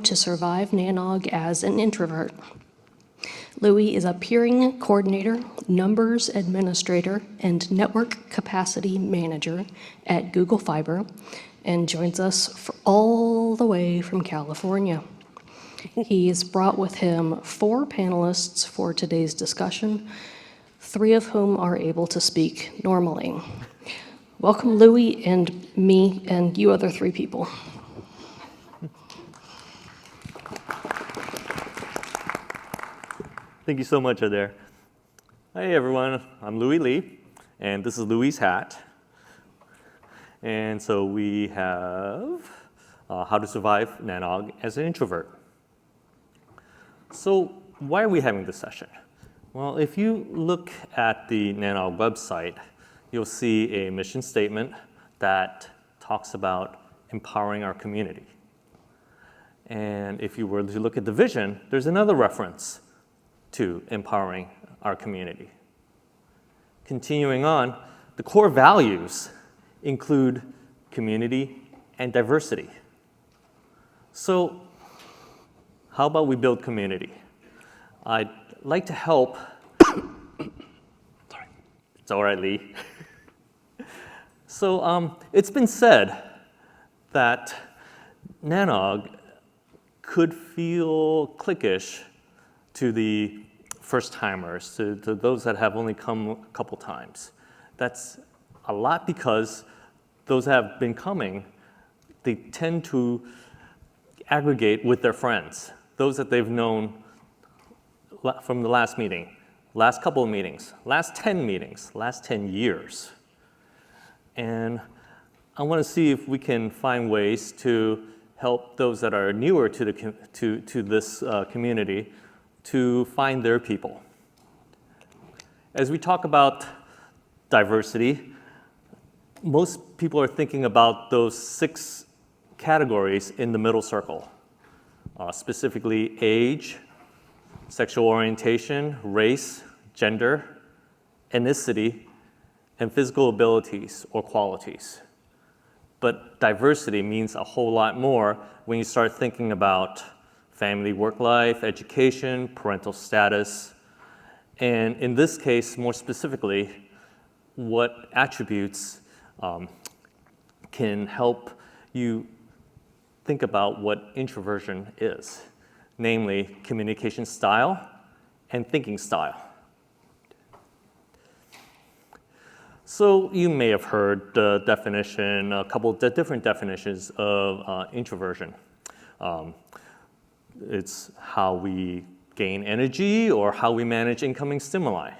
to survive NANOG as an introvert. Louie is a peering coordinator, numbers administrator, and network capacity manager at Google Fiber and joins us all the way from California. He's brought with him 4 panelists for today's discussion, 3 of whom are able to speak normally. Welcome, Louie and me and you other 3 people. Thank you so much, Adair. Hey everyone, I'm Louie Lee, and this is Louie's hat. And so we have how to survive NANOG as an introvert. So why are we having this session? Well, if you look at the NANOG website, you'll see a mission statement that talks about empowering our community. And if you were to look at the vision, there's another reference to empowering our community. Continuing on, the core values include community and diversity. So how about we build community? I'd like to help. Sorry. It's all right, Lee. So it's been said that NANOG could feel cliquish to the first-timers, to those that have only come a couple times. That's a lot because those that have been coming, they tend to aggregate with their friends, those that they've known from the last meeting, last couple of meetings, last 10 meetings, last 10 years. And I want to see if we can find ways to help those that are newer to this community to find their people. As we talk about diversity, most people are thinking about those 6 categories in the middle circle, specifically age, sexual orientation, race, gender, ethnicity, and physical abilities or qualities. But diversity means a whole lot more when you start thinking about family, work life, education, parental status, and in this case, more specifically, what attributes can help you think about what introversion is, namely communication style and thinking style. So you may have heard the definition, a couple of different definitions of introversion. It's how we gain energy or how we manage incoming stimuli,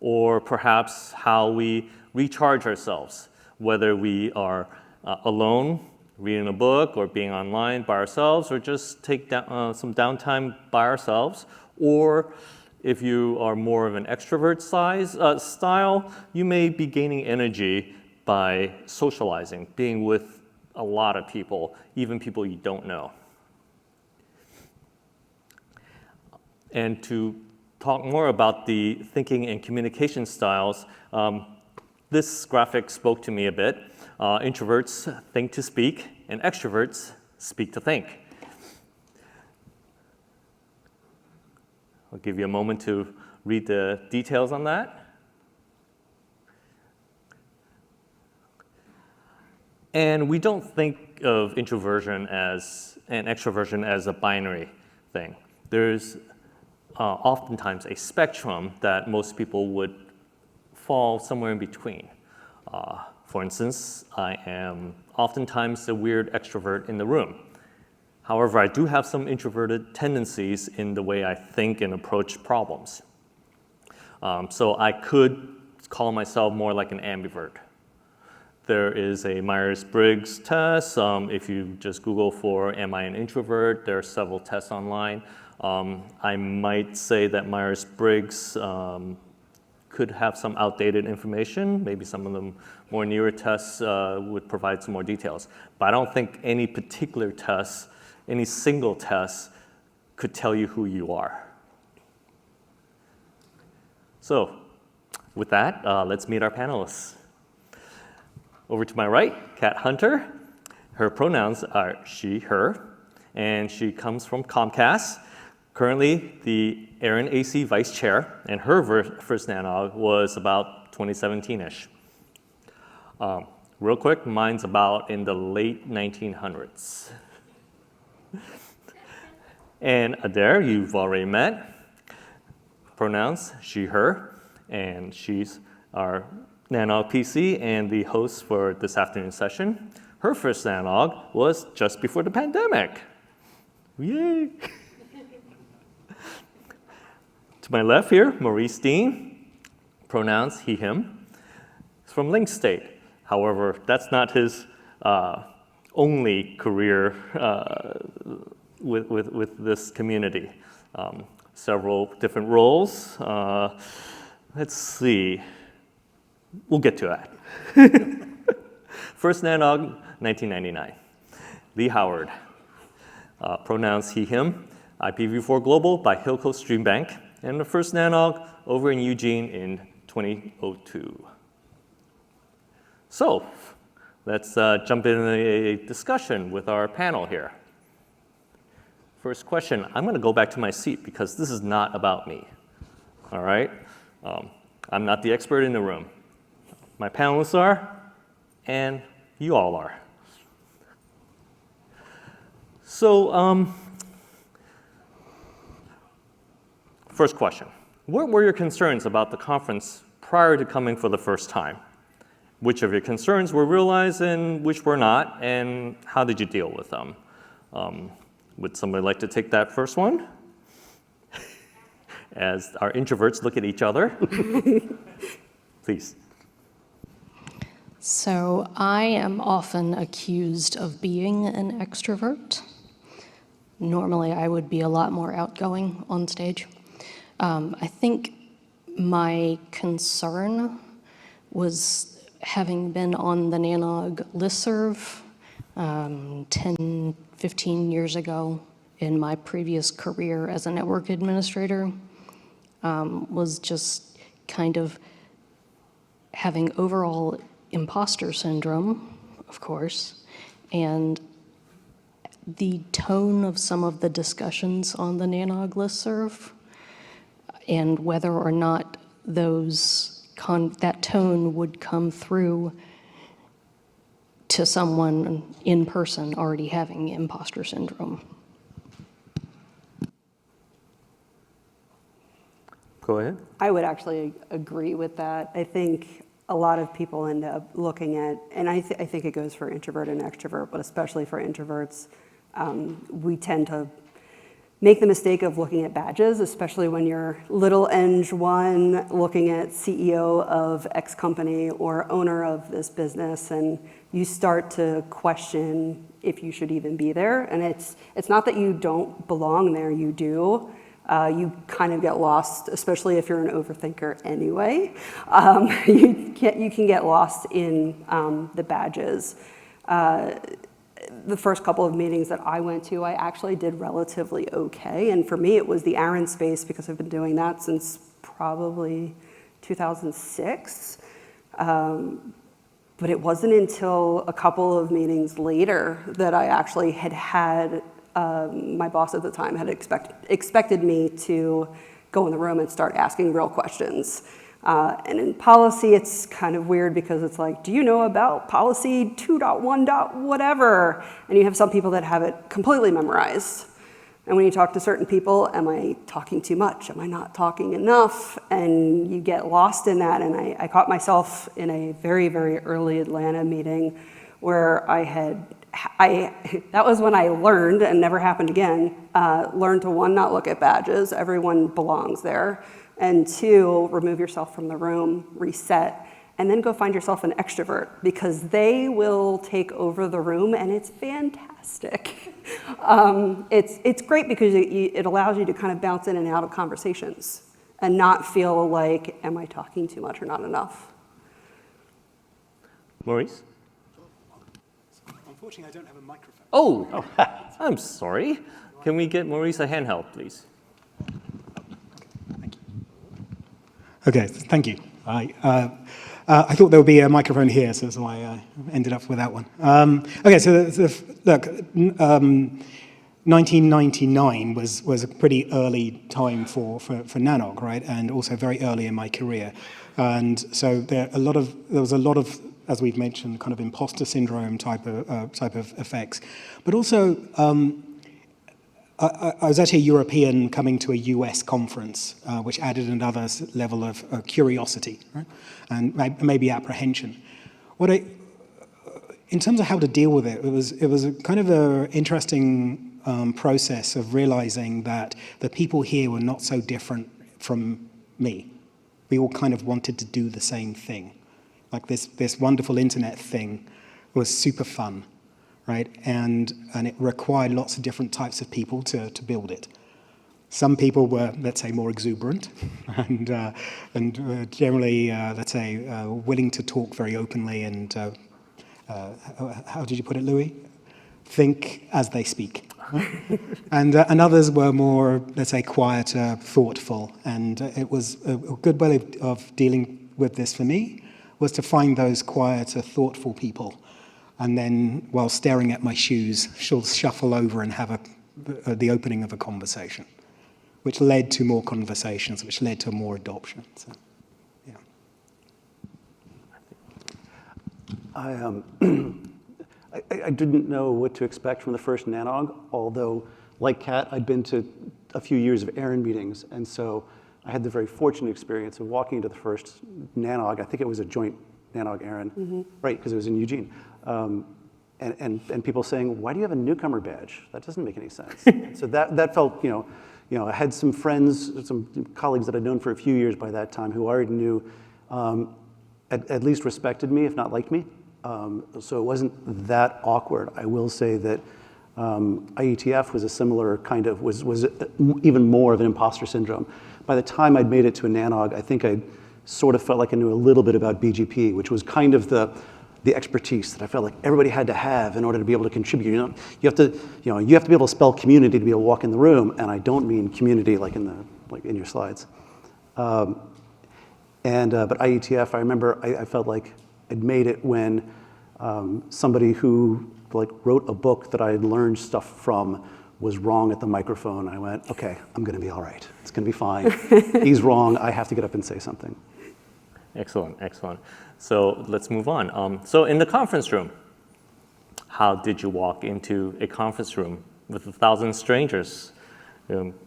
or perhaps how we recharge ourselves, whether we are alone, reading a book, or being online by ourselves, or just take some downtime by ourselves, or if you are more of an extrovert style, you may be gaining energy by socializing, being with a lot of people, even people you don't know. And to talk more about the thinking and communication styles, this graphic spoke to me a bit. Introverts think to speak, and extroverts speak to think. I'll give you a moment to read the details on that. And we don't think of introversion and extroversion as a binary thing. There's oftentimes a spectrum that most people would fall somewhere in between. For instance, I am oftentimes the weird extrovert in the room. However, I do have some introverted tendencies in the way I think and approach problems. So I could call myself more like an ambivert. There is a Myers-Briggs test. If you just Google for, am I an introvert? There are several tests online. I might say that Myers-Briggs could have some outdated information. Maybe some of the more newer tests would provide some more details. But I don't think any particular test, any single test, could tell you who you are. So with that, let's meet our panelists. Over to my right, Kat Hunter. Her pronouns are she, her. and she comes from Comcast, currently the Air and AC Vice Chair, and her first NANOG was about 2017-ish. Real quick, mine's about in the late 1900s. And Adair, you've already met. Pronouns, she, her, and she's our NANOG PC and the host for this afternoon's session. Her first NANOG was just before the pandemic. Yay! To my left here, Maurice D, pronouns he, him. He's from LynkState. However, that's not his only career with this community. Several different roles. Let's see. We'll get to that. First NANOG, 1999. Lee Howard. Pronouns he, him. IPv4 Global by Hilco Stream Bank. And the first NANOG over in Eugene in 2002. So let's jump into a discussion with our panel here. First question, I'm going to go back to my seat because this is not about me, all right? I'm not the expert in the room. My panelists are, and you all are. So first question, what were your concerns about the conference prior to coming for the first time? Which of your concerns were realized and which were not, and how did you deal with them? Would somebody like to take that first one? As our introverts look at each other. Please. So I am often accused of being an extrovert. Normally I would be a lot more outgoing on stage. I think my concern was having been on the NANOG listserv 10, 15 years ago in my previous career as a network administrator, was just kind of having overall imposter syndrome, of course, and the tone of some of the discussions on the NANOG listserv and whether or not that tone would come through to someone in person already having imposter syndrome. Go ahead. I would actually agree with that. I think a lot of people end up looking at, and I think it goes for introvert and extrovert, but especially for introverts, we tend to make the mistake of looking at badges, especially when you're little eng1 looking at CEO of X company or owner of this business, and you start to question if you should even be there. And it's not that you don't belong there, you do. You kind of get lost, especially if you're an overthinker anyway. You can get lost in the badges. The first couple of meetings that I went to, I actually did relatively okay. And for me, it was the Aaron space because I've been doing that since probably 2006. But it wasn't until a couple of meetings later that I actually had my boss at the time had expected me to go in the room and start asking real questions. And in policy, it's kind of weird because it's like, do you know about policy 2.1. whatever? And you have some people that have it completely memorized. And when you talk to certain people, am I talking too much? Am I not talking enough? And you get lost in that. And I caught myself in a very, very early Atlanta meeting where that was when I learned, and never happened again, learned to, one, not look at badges. Everyone belongs there. And two, remove yourself from the room, reset, and then go find yourself an extrovert because they will take over the room, and it's fantastic. It's great because it allows you to kind of bounce in and out of conversations and not feel like, am I talking too much or not enough? Maurice? Unfortunately, I don't have a microphone. Oh, I'm sorry. Can we get Maurice a handheld, please? Okay, thank you. I thought there would be a microphone here, so I ended up with that one. Okay, so look, 1999 was a pretty early time for NANOG, right? And also very early in my career. And so there was a lot of, as we've mentioned, kind of imposter syndrome type of effects. But also, I was actually a European coming to a US conference, which added another level of curiosity, right? And maybe apprehension. In terms of how to deal with it, it was a kind of an interesting process of realizing that the people here were not so different from me. We all kind of wanted to do the same thing. Like this wonderful internet thing was super fun, right? And it required lots of different types of people to build it. Some people were, let's say, more exuberant and generally, let's say, willing to talk very openly and, how did you put it, Louis? Think as they speak. And others were more, let's say, quieter, thoughtful. And it was a good way of dealing with this for me was to find those quieter, thoughtful people. And then, while staring at my shoes, she'll shuffle over and have the opening of a conversation, which led to more conversations, which led to more adoption. So, yeah. I didn't know what to expect from the first NANOG, although, like Kat, I'd been to a few years of Aaron meetings, and so I had the very fortunate experience of walking into the first NANOG. I think it was a joint NANOG-Aaron, right, because it was in Eugene. And people saying, why do you have a newcomer badge? That doesn't make any sense. So that felt, I had some friends, some colleagues that I'd known for a few years by that time who already knew, at least respected me, if not liked me. So it wasn't that awkward. I will say that IETF was a similar kind of, was even more of an imposter syndrome. By the time I'd made it to a NANOG, I think I sort of felt like I knew a little bit about BGP, which was kind of the expertise that I felt like everybody had to have in order to be able to contribute. You have to be able to spell community to be able to walk in the room, and I don't mean community like in your slides. But IETF, I remember I felt like I'd made it when somebody who wrote a book that I had learned stuff from was wrong at the microphone. I went, okay, I'm going to be all right. It's going to be fine. He's wrong. I have to get up and say something. Excellent, excellent. So let's move on. So in the conference room, how did you walk into a conference room with 1,000 strangers?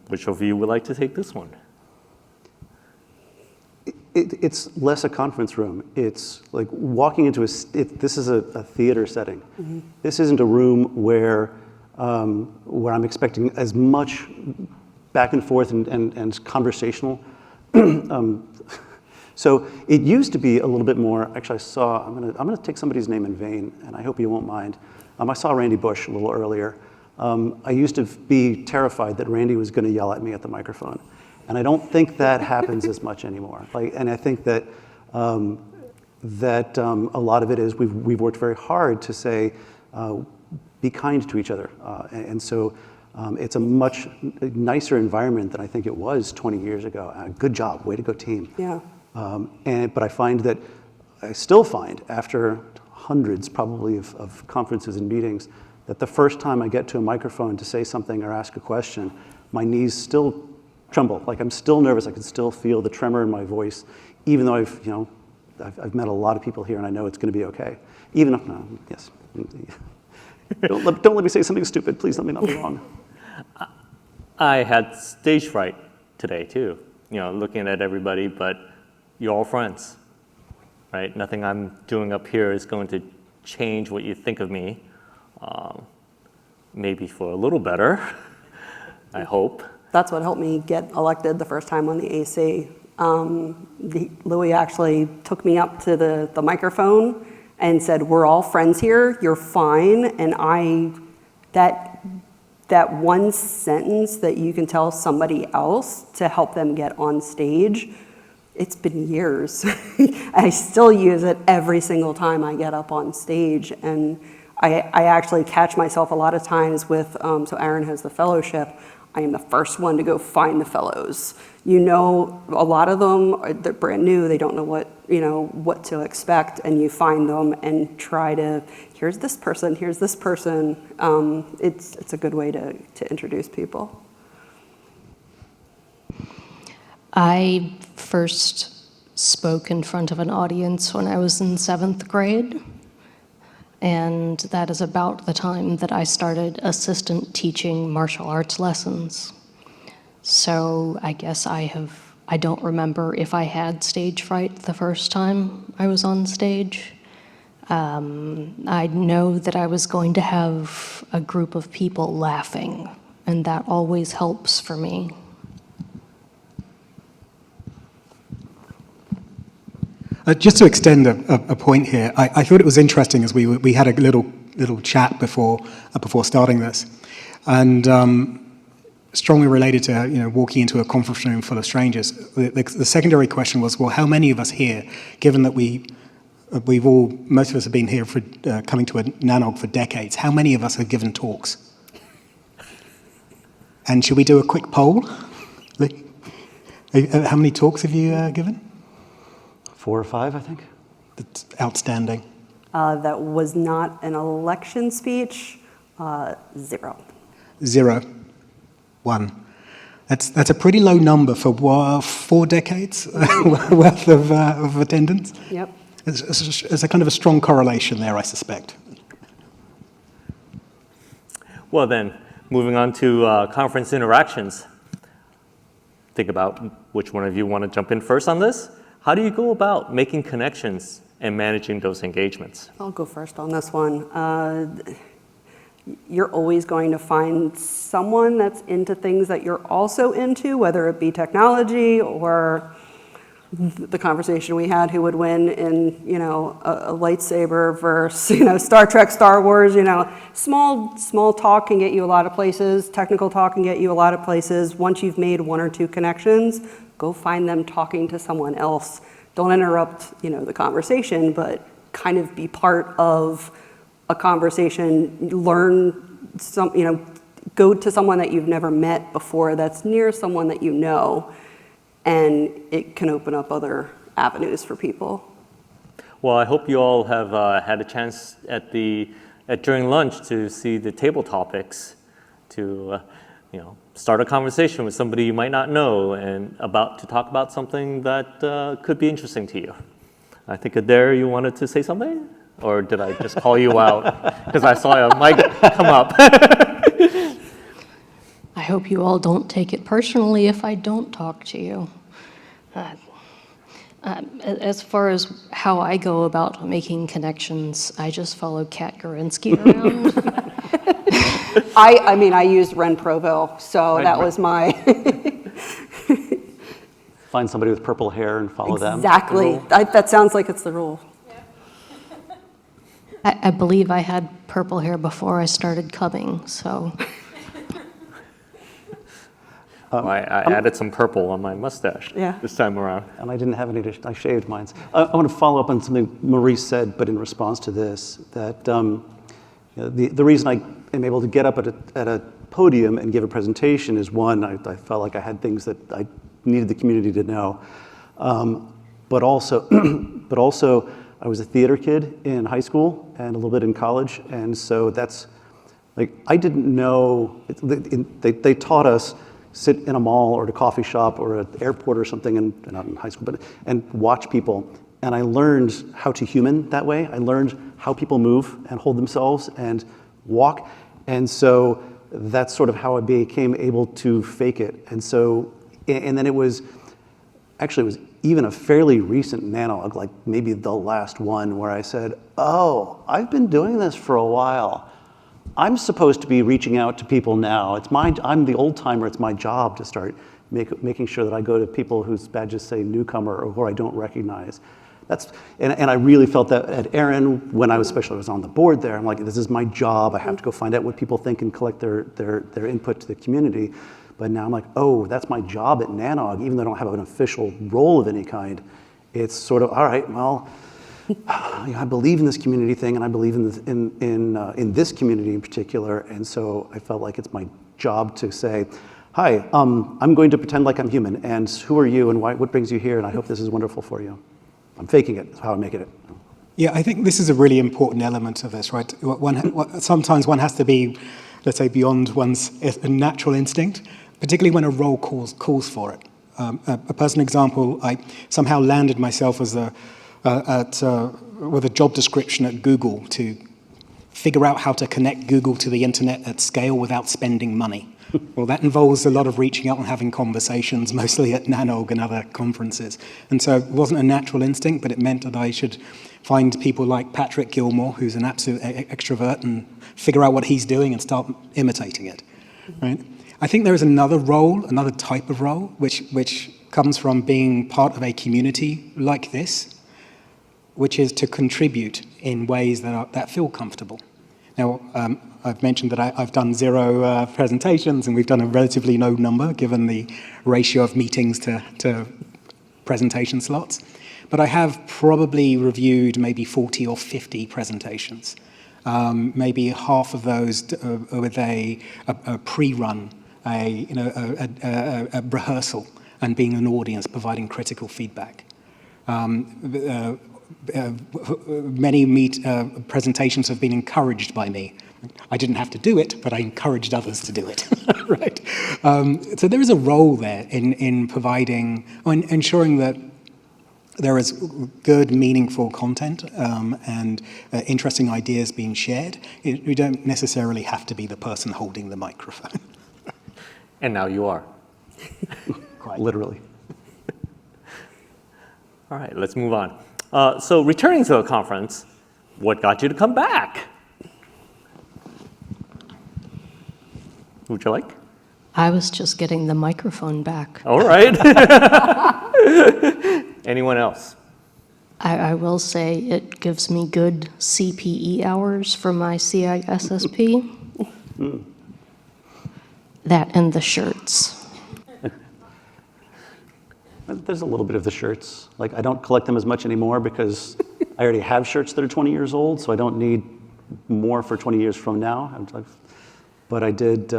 Which of you would like to take this one? It's less a conference room. It's like walking into this is a theater setting. Mm-hmm. This isn't a room where I'm expecting as much back and forth and conversational. So it used to be a little bit more. Actually, I'm gonna take somebody's name in vain, and I hope you won't mind. I saw Randy Bush a little earlier. I used to be terrified that Randy was going to yell at me at the microphone. And I don't think that happens as much anymore. And I think that a lot of it is we've worked very hard to say, be kind to each other. And so it's a much nicer environment than I think it was 20 years ago. Good job, way to go team. Yeah. But I still find after hundreds probably of conferences and meetings that the first time I get to a microphone to say something or ask a question, my knees still tremble. Like I'm still nervous. I can still feel the tremor in my voice, even though I've met a lot of people here and I know it's going to be okay. Even if yes, don't let me say something stupid. Please let me not be wrong. I had stage fright today too. Looking at everybody, but you're all friends, right? Nothing I'm doing up here is going to change what you think of me. Maybe for a little better, I hope. That's what helped me get elected the first time on the AC. Louis actually took me up to the microphone and said, "We're all friends here. You're fine." And that one sentence that you can tell somebody else to help them get on stage, it's been years. I still use it every single time I get up on stage. And I actually catch myself a lot of times with, so Aaron has the fellowship, I am the first one to go find the fellows. You know, a lot of them, they're brand new, they don't know what to expect, and you find them and try to, here's this person. It's a good way to introduce people. I first spoke in front of an audience when I was in 7th grade, and that is about the time that I started assistant teaching martial arts lessons. So I guess I don't remember if I had stage fright the first time I was on stage. I know that I was going to have a group of people laughing, and that always helps for me. Just to extend a point here, I thought it was interesting as we had a little chat before starting this, and strongly related to walking into a conference room full of strangers. The secondary question was, well, how many of us here, given that most of us have been here for coming to a NANOG for decades, how many of us have given talks? And should we do a quick poll? How many talks have you given? 4 or 5, I think. That's outstanding. That was not an election speech. 0. 0. 1. That's a pretty low number for 4 decades worth of attendance. Yep. There's a kind of a strong correlation there, I suspect. Well then, moving on to conference interactions. Think about which one of you want to jump in first on this. How do you go about making connections and managing those engagements? I'll go first on this one. You're always going to find someone that's into things that you're also into, whether it be technology or the conversation we had, who would win in, a lightsaber versus, Star Trek, Star Wars, small talk can get you a lot of places. Technical talk can get you a lot of places. Once you've made 1 or 2 connections, go find them talking to someone else. Don't interrupt, the conversation, but kind of be part of a conversation. Learn go to someone that you've never met before that's near someone that you know, and it can open up other avenues for people. Well, I hope you all have had a chance during lunch to see the table topics, to start a conversation with somebody you might not know and to talk about something that could be interesting to you. I think Adair, you wanted to say something? Or did I just call you out? Because I saw a mic come up. I hope you all don't take it personally if I don't talk to you. As far as how I go about making connections, I just follow Kat Gorinsky around. I used Ren Proville, so that was my... Find somebody with purple hair and follow them. Exactly. That sounds like it's the rule. I believe I had purple hair before I started coming, so... I added some purple on my mustache this time around. And I didn't have any, I shaved mine. I want to follow up on something Maurice said, but in response to this, that the reason I am able to get up at a podium and give a presentation is, one, I felt like I had things that I needed the community to know. But also, I was a theater kid in high school and a little bit in college, and so that's, I didn't know, they taught us sit in a mall or at a coffee shop or at the airport or something, and not in high school, and watch people. And I learned how to human that way. I learned how people move and hold themselves and walk. And so that's sort of how I became able to fake it. And so, and then it was even a fairly recent NANOG, like maybe the last one, where I said, oh, I've been doing this for a while. I'm supposed to be reaching out to people now. I'm the old timer. It's my job to start making sure that I go to people whose badges say newcomer or who I don't recognize. And I really felt that at Aaron, when I was on the board there. I'm like, this is my job. I have to go find out what people think and collect their input to the community. But now I'm like, oh, that's my job at NANOG, even though I don't have an official role of any kind. It's sort of, all right, well, I believe in this community thing, and I believe in this community in particular, and so I felt like it's my job to say, Hi, I'm going to pretend like I'm human, and who are you, and what brings you here, and I hope this is wonderful for you. I'm faking it, that's how I'm making it. Yeah, I think this is a really important element of this, right? Sometimes one has to be, let's say, beyond one's natural instinct, particularly when a role calls for it. A personal example, I somehow landed myself as with a job description at Google to figure out how to connect Google to the internet at scale without spending money. Well, that involves a lot of reaching out and having conversations, mostly at NANOG and other conferences. And so it wasn't a natural instinct, but it meant that I should find people like Patrick Gilmore, who's an absolute extrovert, and figure out what he's doing and start imitating it, right? I think there is another role, another type of role, which comes from being part of a community like this, which is to contribute in ways that feel comfortable. Now, I've mentioned that I've done 0 presentations, and we've done a relatively low number given the ratio of meetings to presentation slots. But I have probably reviewed maybe 40 or 50 presentations, maybe half of those with a pre-run, a rehearsal, and being an audience, providing critical feedback. Many presentations have been encouraged by me. I didn't have to do it, but I encouraged others to do it, right? So there is a role there in providing, ensuring that there is good, meaningful content and interesting ideas being shared. You don't necessarily have to be the person holding the microphone. And now you are. Quite literally. All right, let's move on. So returning to a conference, what got you to come back? Would you like? I was just getting the microphone back. All right. Anyone else? I will say it gives me good CPE hours for my CISSP. That and the shirts. There's a little bit of the shirts. Like, I don't collect them as much anymore because I already have shirts that are 20 years old, so I don't need more for 20 years from now. But I did,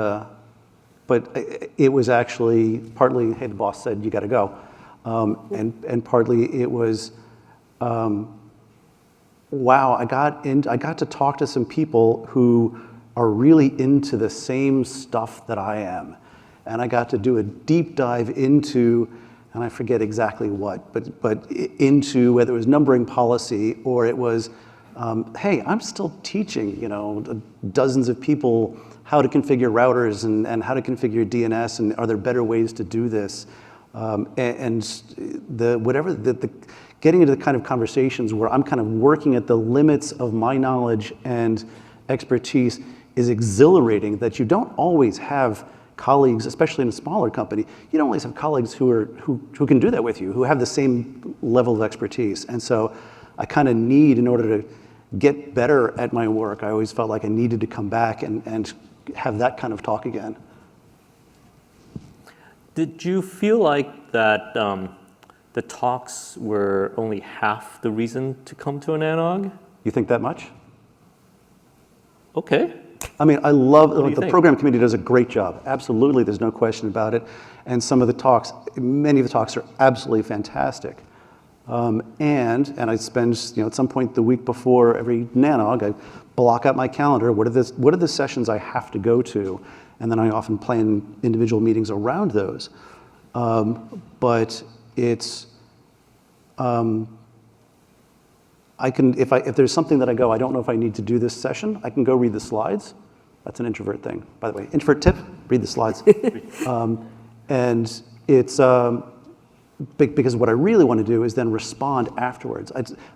but it was actually partly, hey, the boss said, you got to go. And partly it was, wow, I got to talk to some people who are really into the same stuff that I am. And I got to do a deep dive into, and I forget exactly what, but into whether it was numbering policy or it was, hey, I'm still teaching, dozens of people how to configure routers and how to configure DNS, and are there better ways to do this? Getting into the kind of conversations where I'm kind of working at the limits of my knowledge and expertise is exhilarating, that you don't always have colleagues, especially in a smaller company, you don't always have colleagues who can do that with you, who have the same level of expertise. And so I kind of need, in order to get better at my work, I always felt like I needed to come back and have that kind of talk again. Did you feel like that the talks were only half the reason to come to an NANOG? You think that much? Okay. I mean, I love, the think? program committee does a great job. Absolutely, there's no question about it. And some of the talks, many of the talks are absolutely fantastic. And I spend, at some point the week before every NANOG, I block out my calendar. What are the sessions I have to go to? And then I often plan individual meetings around those. But it's, I can, if there's something that I go, I don't know if I need to do this session, I can go read the slides. That's an introvert thing, by the way. Introvert tip, read the slides. And it's, because what I really want to do is then respond afterwards.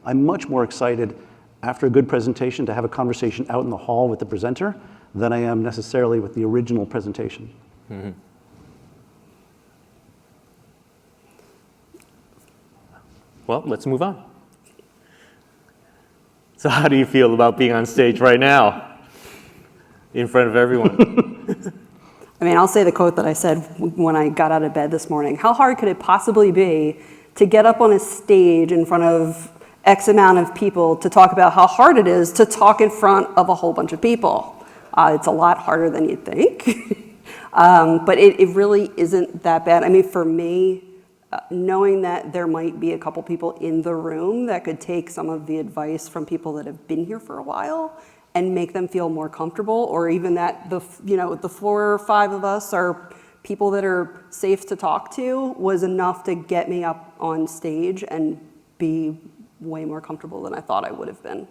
I'm much more excited after a good presentation to have a conversation out in the hall with the presenter than I am necessarily with the original presentation. Mm-hmm. Well, let's move on. So how do you feel about being on stage right now in front of everyone? I mean, I'll say the quote that I said when I got out of bed this morning. How hard could it possibly be to get up on a stage in front of X amount of people to talk about how hard it is to talk in front of a whole bunch of people? It's a lot harder than you'd think. But it really isn't that bad. I mean, for me, knowing that there might be a couple people in the room that could take some of the advice from people that have been here for a while and make them feel more comfortable, or even that the 4 or 5 of us are people that are safe to talk to, was enough to get me up on stage and be way more comfortable than I thought I would have been.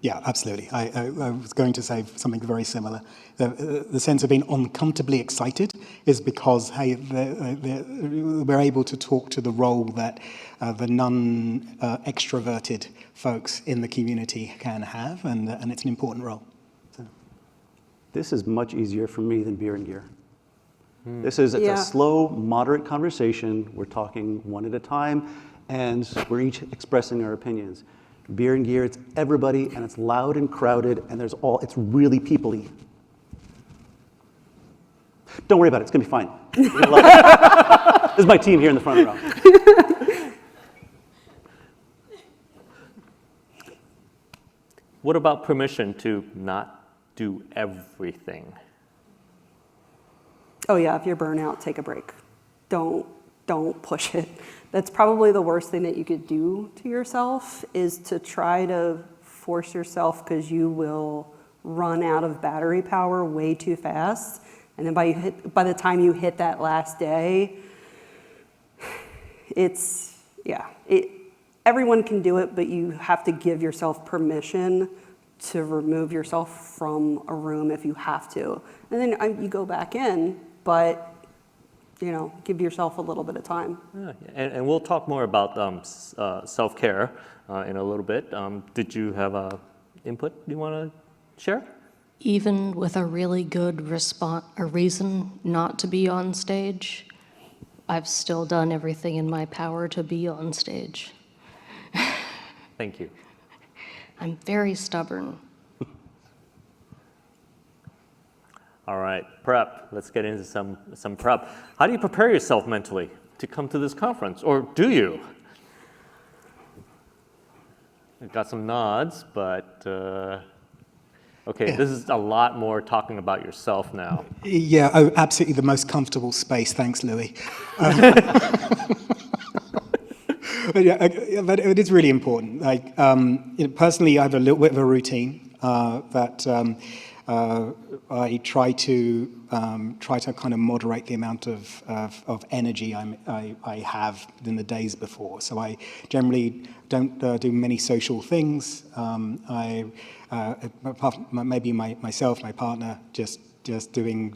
Yeah, absolutely. I was going to say something very similar. The sense of being uncomfortably excited is because, hey, we're able to talk to the role that the non-extroverted folks in the community can have, and it's an important role. So. This is much easier for me than beer and gear. It's a slow, moderate conversation. We're talking one at a time, and we're each expressing our opinions. Beer and gear, it's everybody, and it's loud and crowded, and it's really people-y. Don't worry about it, it's gonna be fine. You're gonna love it. This is my team here in the front row. What about permission to not do everything? Oh yeah, if you're burnout, take a break. Don't push it. That's probably the worst thing that you could do to yourself, is to try to force yourself, because you will run out of battery power way too fast. And then by the time you hit that last day, everyone can do it, but you have to give yourself permission to remove yourself from a room if you have to. And then you go back in, but give yourself a little bit of time. Yeah, and we'll talk more about self-care in a little bit. Did you have input you want to share? Even with a really good reason not to be on stage, I've still done everything in my power to be on stage. Thank you. I'm very stubborn. All right, prep. Let's get into some prep. How do you prepare yourself mentally to come to this conference, or do you? I've got some nods, but okay, this is a lot more talking about yourself now. Yeah, absolutely the most comfortable space. Thanks, Louie. But it is really important. Like personally, I have a little bit of a routine that. I try to kind of moderate the amount of energy I have in the days before. So I generally don't do many social things. Maybe myself, my partner, just doing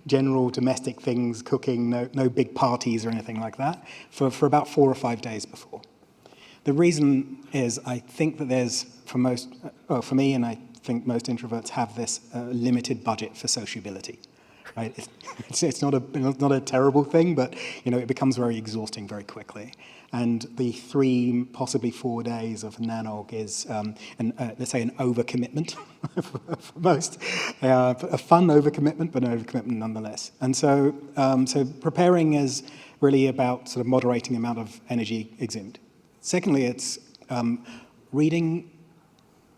general domestic things, cooking, no big parties or anything like that for about 4 or 5 days before. The reason is I think that there's for me, and I think most introverts have this limited budget for sociability, right? It's not a terrible thing, but it becomes very exhausting very quickly. And the 3, possibly 4 days of NANOG is, let's say, an overcommitment for most. A fun overcommitment, but an overcommitment nonetheless. And so preparing is really about sort of moderating the amount of energy exhumed. Secondly, it's reading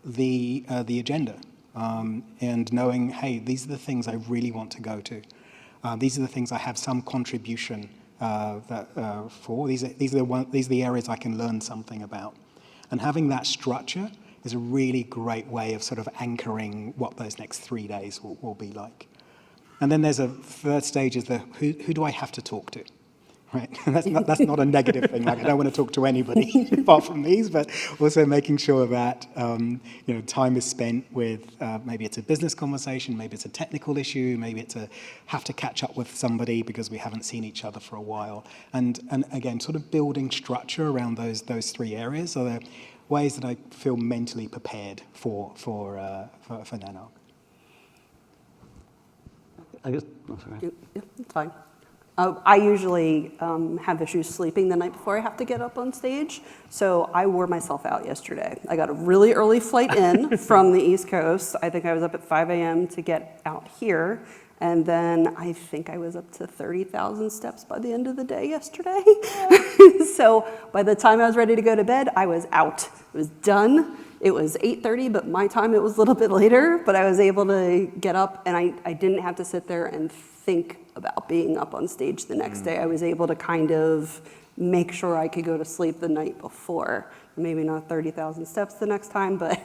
the agenda and knowing, hey, these are the things I really want to go to. These are the things I have some contribution for. These are the areas I can learn something about. And having that structure is a really great way of sort of anchoring what those next 3 days will be like. And then there's a third stage, is who do I have to talk to? Right, and that's not a negative thing. Like, I don't want to talk to anybody apart from these, but also making sure that time is spent with maybe it's a business conversation, maybe it's a technical issue, maybe it's have to catch up with somebody because we haven't seen each other for a while, and again, sort of building structure around those 3 areas are the ways that I feel mentally prepared for NANOG. I guess. Oh, sorry. Yeah, it's fine. I usually have issues sleeping the night before I have to get up on stage, so I wore myself out yesterday. I got a really early flight in from the East Coast. I think I was up at 5 a.m. to get out here, and then I think I was up to 30,000 steps by the end of the day yesterday. So by the time I was ready to go to bed, I was out. It was done. It was 8:30, but my time it was a little bit later, but I was able to get up, and I didn't have to sit there and think about being up on stage the next day. I was able to kind of make sure I could go to sleep the night before. Maybe not 30,000 steps the next time, but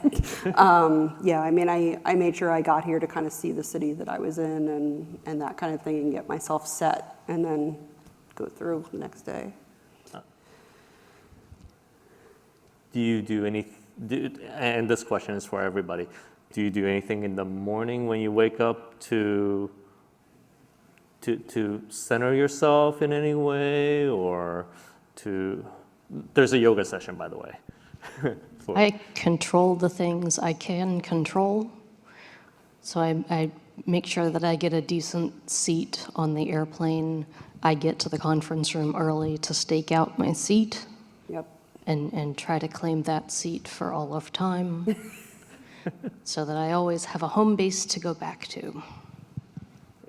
yeah, I mean, I made sure I got here to kind of see the city that I was in and that kind of thing, and get myself set, and then go through the next day. Do you do and this question is for everybody, do you do anything in the morning when you wake up to center yourself in any way, or there's a yoga session, by the way. I control the things I can control. So I make sure that I get a decent seat on the airplane. I get to the conference room early to stake out my seat. Yep. And try to claim that seat for all of time so that I always have a home base to go back to.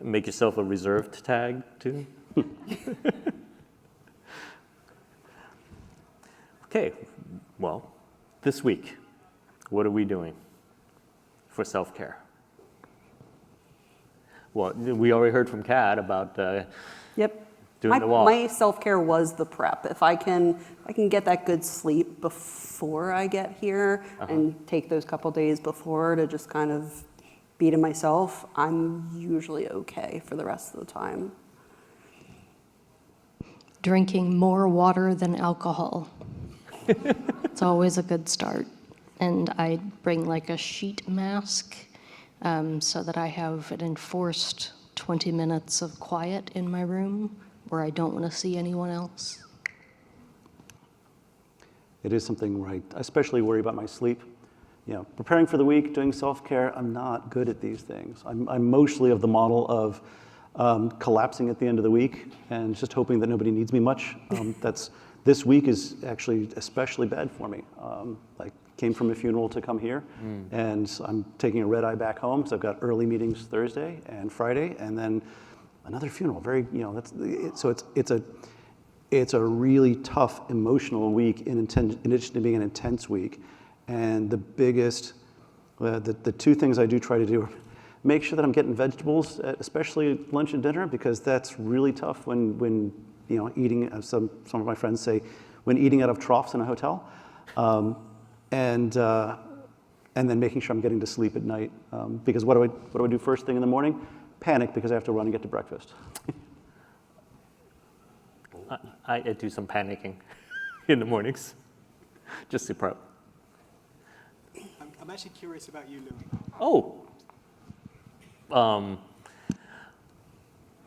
Make yourself a reserved tag, too? Okay, well, this week, what are we doing for self-care? Well, we already heard from Kat about Yep. doing the walk. My self-care was the prep. If I can get that good sleep before I get here and take those couple days before to just kind of be to myself, I'm usually okay for the rest of the time. Drinking more water than alcohol. It's always a good start. And I bring like a sheet mask so that I have an enforced 20 minutes of quiet in my room where I don't want to see anyone else. It is something where I especially worry about my sleep. You know, preparing for the week, doing self-care, I'm not good at these things. I'm mostly of the model of collapsing at the end of the week and just hoping that nobody needs me much. This week is actually especially bad for me. I came from a funeral to come here, and I'm taking a red eye back home, so I've got early meetings Thursday and Friday, and then another funeral. It's a really tough emotional week in addition to being an intense week. And the two things I do try to do are make sure that I'm getting vegetables, especially lunch and dinner, because that's really tough when eating, as some of my friends say, when eating out of troughs in a hotel. And then making sure I'm getting to sleep at night. Because what do I do first thing in the morning? Panic because I have to run and get to breakfast. I do some panicking in the mornings, just to prep. I'm actually curious about you, Louie. Oh.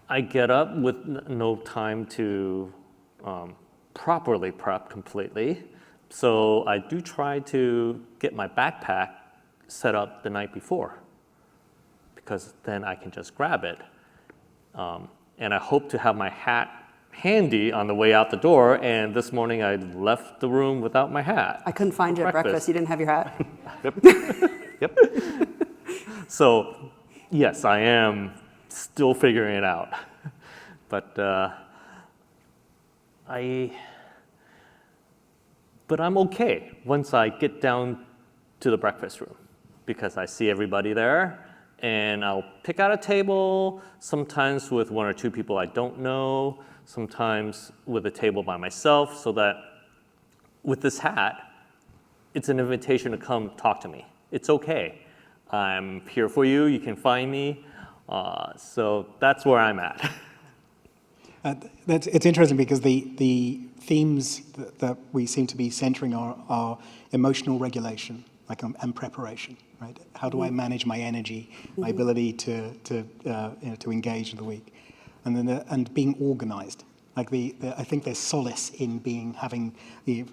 I get up with no time to properly prep completely. So I do try to get my backpack set up the night before, because then I can just grab it. And I hope to have my hat handy on the way out the door, and this morning I left the room without my hat. I couldn't find you at breakfast. You didn't have your hat. Yep. So, yes, I am still figuring it out. But I'm okay once I get down to the breakfast room, because I see everybody there, and I'll pick out a table, sometimes with one or two people I don't know, sometimes with a table by myself, so that with this hat, it's an invitation to come talk to me. It's okay. I'm here for you. You can find me. So that's where I'm at. It's interesting because the themes that we seem to be centering are emotional regulation, and preparation, right? How do I manage my energy, my ability to engage in the week, and then and being organized. I think there's solace in having the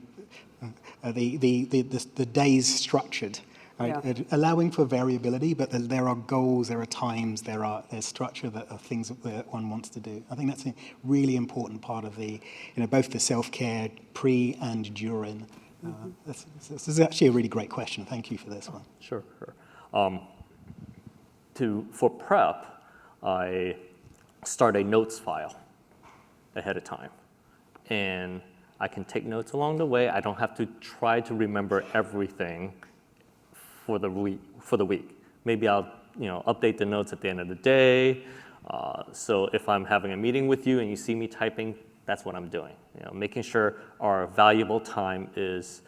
days structured, right? Yeah. Allowing for variability, but there are goals, there are times, there's structure that are things that one wants to do. I think that's a really important part of both the self-care pre and during. This is actually a really great question. Thank you for this one. Sure. For prep, I start a notes file ahead of time, and I can take notes along the way. I don't have to try to remember everything for the week. Maybe I'll update the notes at the end of the day. So if I'm having a meeting with you and you see me typing, that's what I'm doing. Making sure our valuable time is.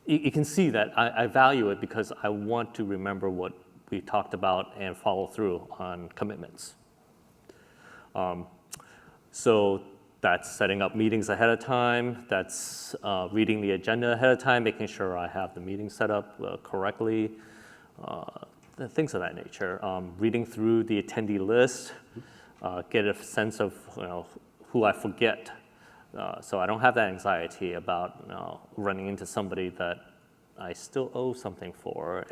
You can see that I value it because I want to remember what we talked about and follow through on commitments. So that's setting up meetings ahead of time. That's reading the agenda ahead of time, making sure I have the meeting set up correctly, things of that nature. Reading through the attendee list, get a sense of who I forget. So I don't have that anxiety about running into somebody that I still owe something for.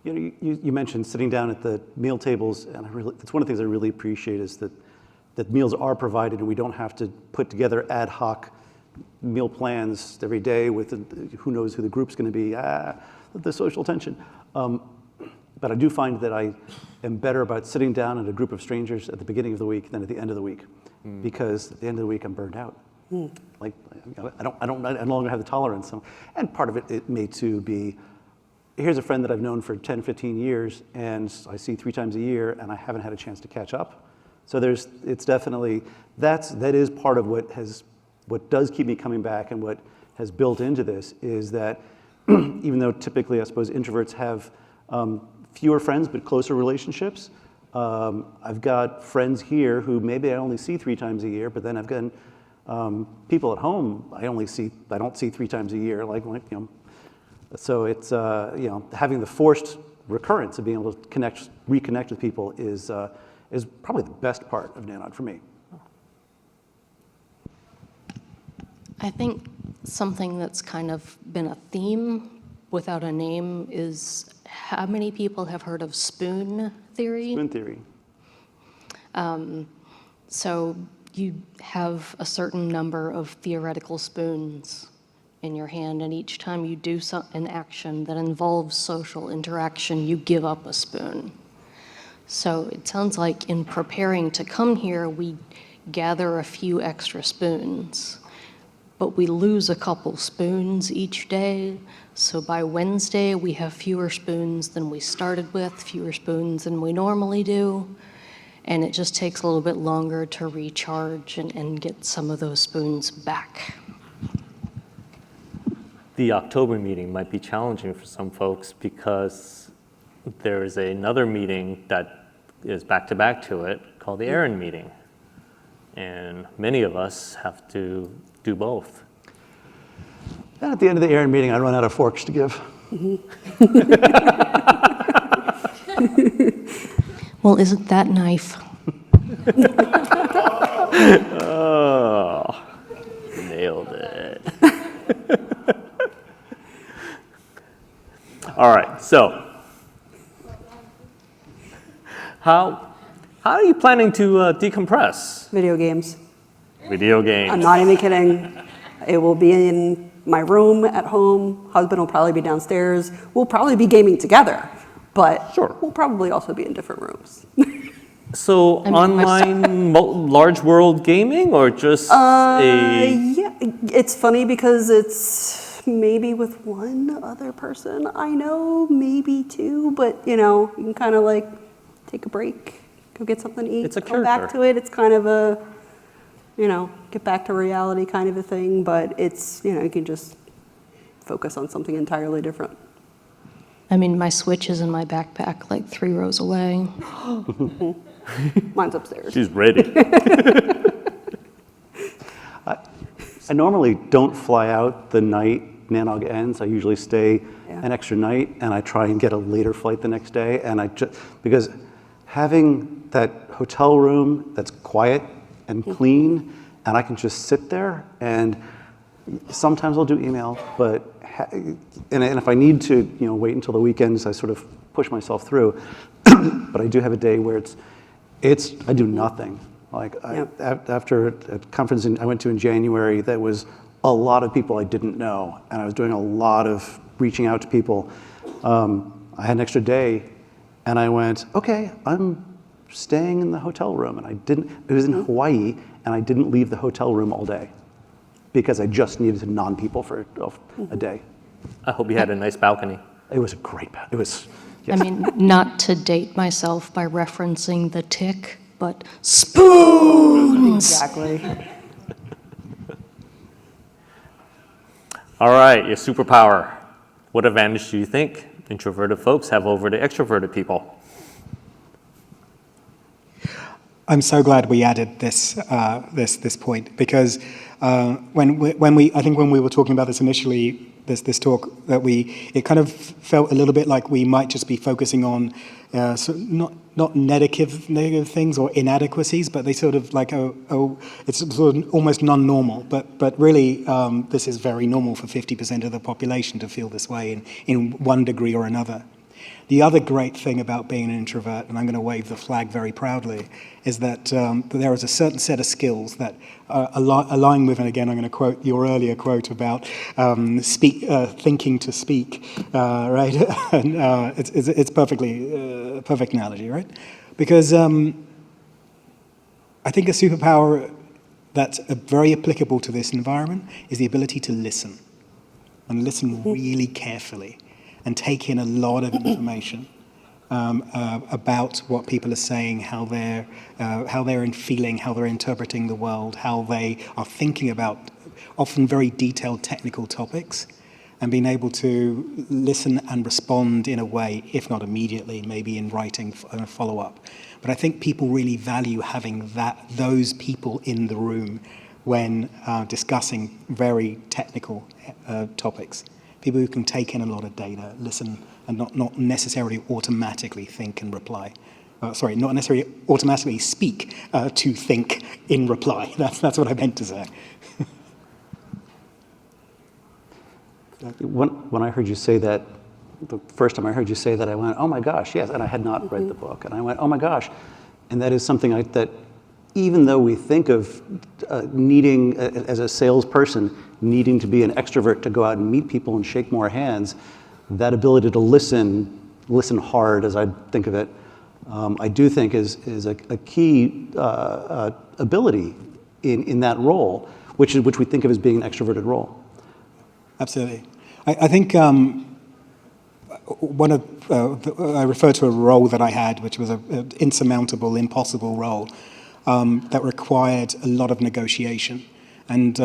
You mentioned sitting down at the meal tables, and it's one of the things I really appreciate is that meals are provided and we don't have to put together ad hoc meal plans every day with who knows who the group's going to be, the social tension. But I do find that I am better about sitting down at a group of strangers at the beginning of the week than at the end of the week, because at the end of the week I'm burned out. Like I no longer have the tolerance. And part of it may too be, here's a friend that I've known for 10, 15 years, and I see 3 times a year, and I haven't had a chance to catch up. So it's definitely, that is part of what does keep me coming back, and what has built into this is that even though typically I suppose introverts have fewer friends but closer relationships, I've got friends here who maybe I only see 3 times a year, but then I've got people at home I don't see 3 times a year, so it's having the forced recurrence of being able to reconnect with people is probably the best part of NANOG for me. I think something that's kind of been a theme without a name is, how many people have heard of spoon theory? Spoon theory. So you have a certain number of theoretical spoons in your hand, and each time you do an action that involves social interaction, you give up a spoon. So it sounds like in preparing to come here, we gather a few extra spoons, but we lose a couple spoons each day. So by Wednesday, we have fewer spoons than we started with, fewer spoons than we normally do. And it just takes a little bit longer to recharge and get some of those spoons back. The October meeting might be challenging for some folks because there is another meeting that is back-to-back to it called the Aaron meeting. And many of us have to do both. And at the end of the Aaron meeting, I run out of forks to give. Well, isn't that knife? Oh, nailed it. All right, so how are you planning to decompress? Video games. Video games. I'm not even kidding. It will be in my room at home. Husband will probably be downstairs. We'll probably be gaming together, but Sure. we'll probably also be in different rooms. So online large world gaming, or just Yeah, it's funny because it's maybe with one other person I know, maybe 2, but you can kind of like take a break, go get something to eat, It's a come back character. to it. It's kind of a, get back to reality kind of a thing, but it's, you can just focus on something entirely different. I mean, my Switch is in my backpack like 3 rows away. Mine's upstairs. She's ready. I normally don't fly out the night NANOG ends. I usually stay an extra night, and I try and get a later flight the next day. And because having that hotel room that's quiet and clean, and I can just sit there, and sometimes I'll do email, but and if I need to, wait until the weekends, I sort of push myself through. But I do have a day where I do nothing. Like after a conference I went to in January, that was a lot of people I didn't know, and I was doing a lot of reaching out to people. I had an extra day, and I went, okay, I'm staying in the hotel room, and it was in Hawaii, and I didn't leave the hotel room all day because I just needed to non-people for a day. I hope you had a nice balcony. It was a great, it was, I yes. mean, not to date myself by referencing the tick, but spoons! Exactly. All right, your superpower. What advantage do you think introverted folks have over the extroverted people? I'm so glad we added this this point, because when we were talking about this initially, this talk, that it kind of felt a little bit like we might just be focusing on not negative things or inadequacies, but they sort of like it's sort of almost non-normal. But really, this is very normal for 50% of the population to feel this way in one degree or another. The other great thing about being an introvert, and I'm going to wave the flag very proudly, is that there is a certain set of skills that align with, and again, I'm going to quote your earlier quote about thinking to speak, right? And it's perfect analogy, right? Because I think a superpower that's very applicable to this environment is the ability to listen, and listen really carefully, and take in a lot of information about what people are saying, how they're feeling, how they're interpreting the world, how they are thinking about often very detailed technical topics, and being able to listen and respond in a way, if not immediately, maybe in writing and a follow-up. But I think people really value having those people in the room when discussing very technical topics. People who can take in a lot of data, listen, and not necessarily automatically think and reply. Not necessarily automatically speak to think in reply. That's what I meant to say. When I heard you say that, the first time I heard you say that, I went, oh my gosh, yes, and I had not read the book. And I went, oh my gosh. And that is something that even though we think of needing, as a salesperson, needing to be an extrovert to go out and meet people and shake more hands, that ability to listen hard, as I think of it, I do think is a key ability in that role, which we think of as being an extroverted role. Absolutely. I think I refer to a role that I had, which was an insurmountable, impossible role that required a lot of negotiation. And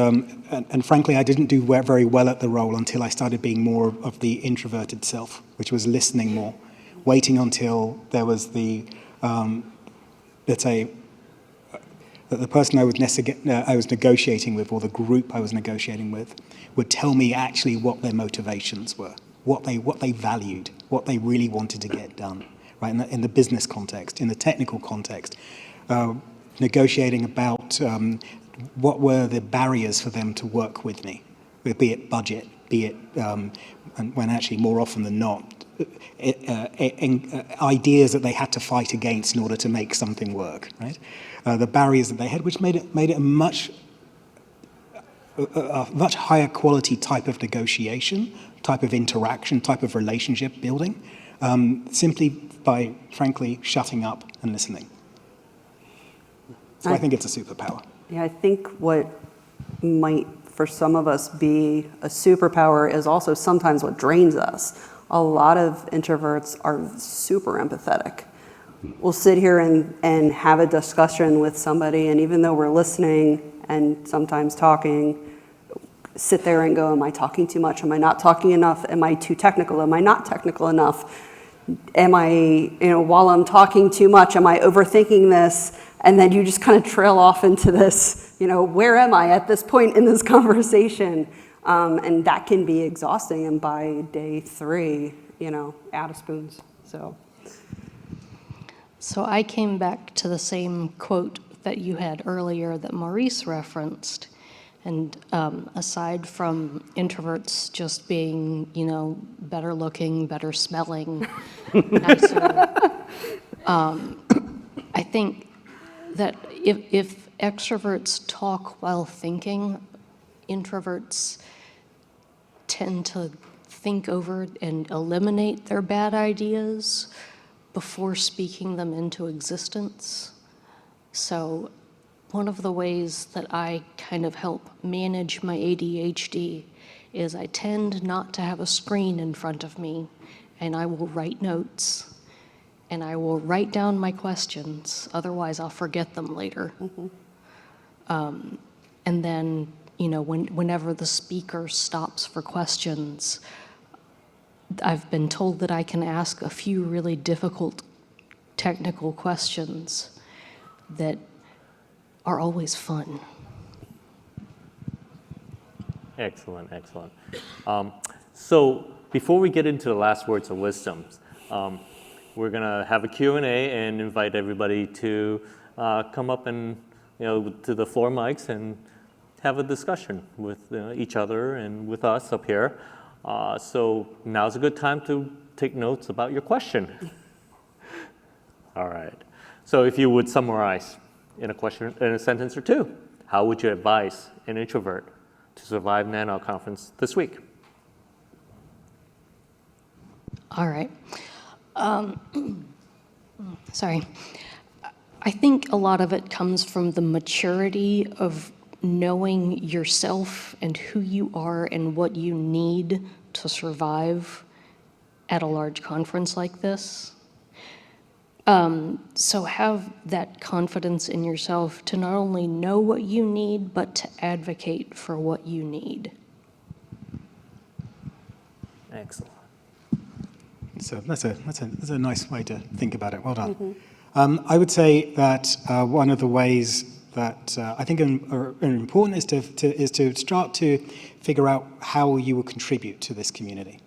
frankly, I didn't do very well at the role until I started being more of the introverted self, which was listening more, waiting until there was let's say, that the person I was negotiating with, or the group I was negotiating with, would tell me actually what their motivations were, what they valued, what they really wanted to get done, right? In the business context, in the technical context, negotiating about what were the barriers for them to work with me, be it budget, be it, and when actually more often than not, ideas that they had to fight against in order to make something work, right? The barriers that they had, which made it a much higher quality type of negotiation, type of interaction, type of relationship building, simply by, frankly, shutting up and listening. So I think it's a superpower. Yeah, I think what might, for some of us, be a superpower is also sometimes what drains us. A lot of introverts are super empathetic. We'll sit here and have a discussion with somebody, and even though we're listening and sometimes talking, sit there and go, am I talking too much? Am I not talking enough? Am I too technical? Am I not technical enough? Am I, while I'm talking too much, am I overthinking this? And then you just kind of trail off into this, where am I at this point in this conversation? And that can be exhausting. And by day 3, out of spoons. So I came back to the same quote that you had earlier that Maurice referenced. And aside from introverts just being, better looking, better smelling, nicer, I think that if extroverts talk while thinking, introverts tend to think over and eliminate their bad ideas before speaking them into existence. So one of the ways that I kind of help manage my ADHD is I tend not to have a screen in front of me, and I will write notes, and I will write down my questions, otherwise I'll forget them later. And then, you know, whenever the speaker stops for questions, I've been told that I can ask a few really difficult technical questions that are always fun. Excellent, excellent. So before we get into the last words of wisdom, we're going to have a Q&A and invite everybody to come up and, you know, to the floor mics and have a discussion with each other and with us up here. So now's a good time to take notes about your question. All right. So if you would summarize in a sentence or two, how would you advise an introvert to survive NANOG conference this week? All right. Sorry. I think a lot of it comes from the maturity of knowing yourself and who you are and what you need to survive at a large conference like this. So have that confidence in yourself to not only know what you need, but to advocate for what you need. Excellent. So that's a nice way to think about it. Well done. I would say that one of the ways that I think are important is to start to figure out how you will contribute to this community,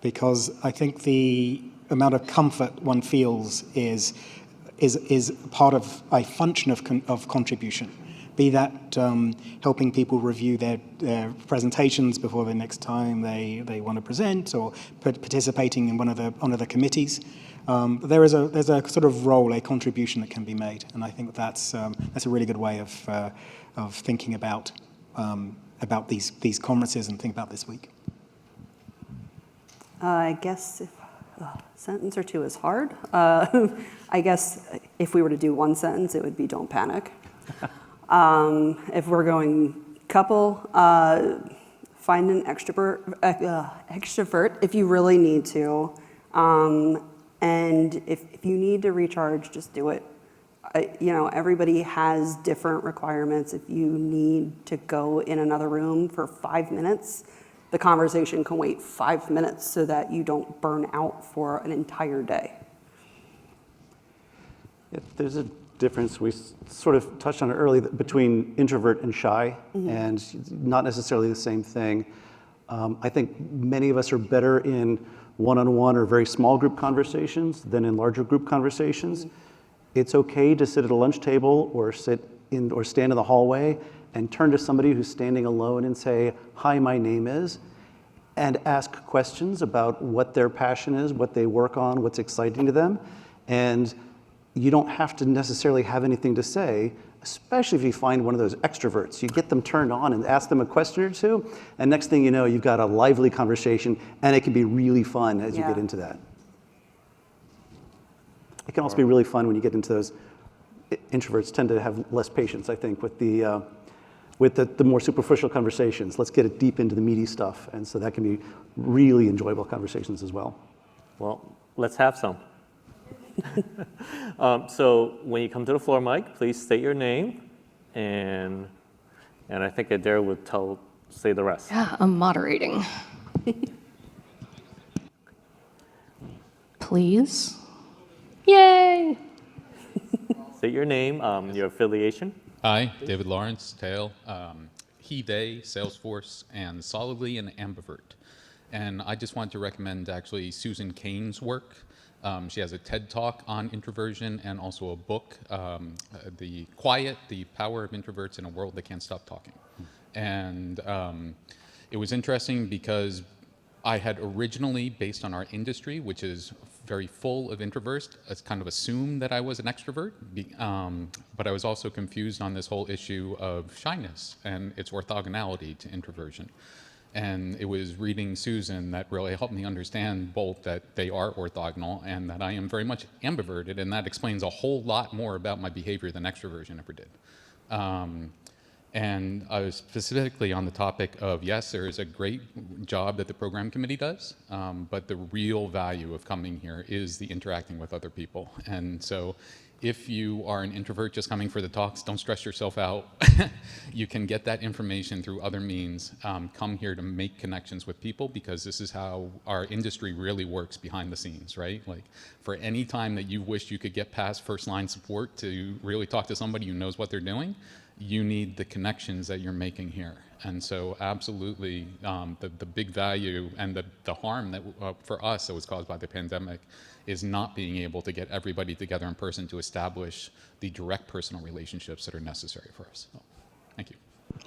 because I think the amount of comfort one feels is part of a function of contribution. Be that helping people review their presentations before the next time they want to present, or participating in one of the committees. There's a sort of role, a contribution that can be made, and I think that's a really good way of thinking about these conferences and think about this week. I guess if a sentence or two is hard. I guess if we were to do one sentence, it would be don't panic. If we're going couple, find an extrovert if you really need to. And if you need to recharge, just do it. You know, everybody has different requirements. If you need to go in another room for 5 minutes, the conversation can wait 5 minutes so that you don't burn out for an entire day. Yeah, there's a difference, we sort of touched on it earlier, between introvert and shy, and not necessarily the same thing. I think many of us are better in one-on-one or very small group conversations than in larger group conversations. It's okay to sit at a lunch table or stand in the hallway and turn to somebody who's standing alone and say, "Hi, my name is," and ask questions about what their passion is, what they work on, what's exciting to them. And you don't have to necessarily have anything to say, especially if you find one of those extroverts. You get them turned on and ask them a question or two, and next thing you know, you've got a lively conversation, and it can be really fun as you get into that. It can also be really fun when you get into those. Introverts tend to have less patience, I think, with the more superficial conversations. Let's get it deep into the meaty stuff, and so that can be really enjoyable conversations as well. Well, let's have some. So when you come to the floor mic, please state your name, and I think Adair would say the rest. Yeah, I'm moderating. Please. Yay! State your name, your affiliation. Hi, David Lawrence, TAIL, he, they, Salesforce, and solidly an ambivert. And I just wanted to recommend actually Susan Cain's work. She has a TED Talk on introversion and also a book, The Power of Introverts in a World That Can't Stop Talking. And it was interesting because I had originally, based on our industry, which is very full of introverts, kind of assumed that I was an extrovert, but I was also confused on this whole issue of shyness and its orthogonality to introversion. And it was reading Susan that really helped me understand both that they are orthogonal and that I am very much ambiverted, and that explains a whole lot more about my behavior than extroversion ever did. And I was specifically on the topic of, yes, there is a great job that the program committee does, but the real value of coming here is the interacting with other people. And so if you are an introvert just coming for the talks, don't stress yourself out. You can get that information through other means. Come here to make connections with people, because this is how our industry really works behind the scenes, right? Like, for any time that you wish you could get past first line support to really talk to somebody who knows what they're doing, you need the connections that you're making here. And so absolutely, the big value and the harm that for us that was caused by the pandemic is not being able to get everybody together in person to establish the direct personal relationships that are necessary for us. So, thank you.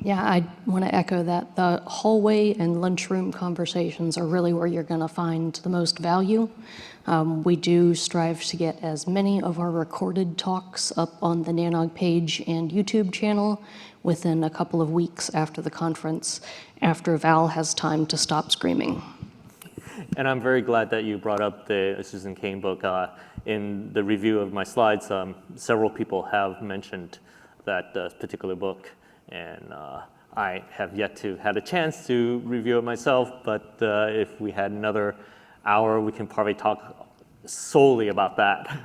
Yeah, I want to echo that. The hallway and lunchroom conversations are really where you're going to find the most value. We do strive to get as many of our recorded talks up on the NANOG page and YouTube channel within a couple of weeks after the conference, after Val has time to stop screaming. And I'm very glad that you brought up the Susan Cain book. In the review of my slides, several people have mentioned that particular book, and I have yet to had a chance to review it myself, but if we had another hour, we can probably talk solely about that.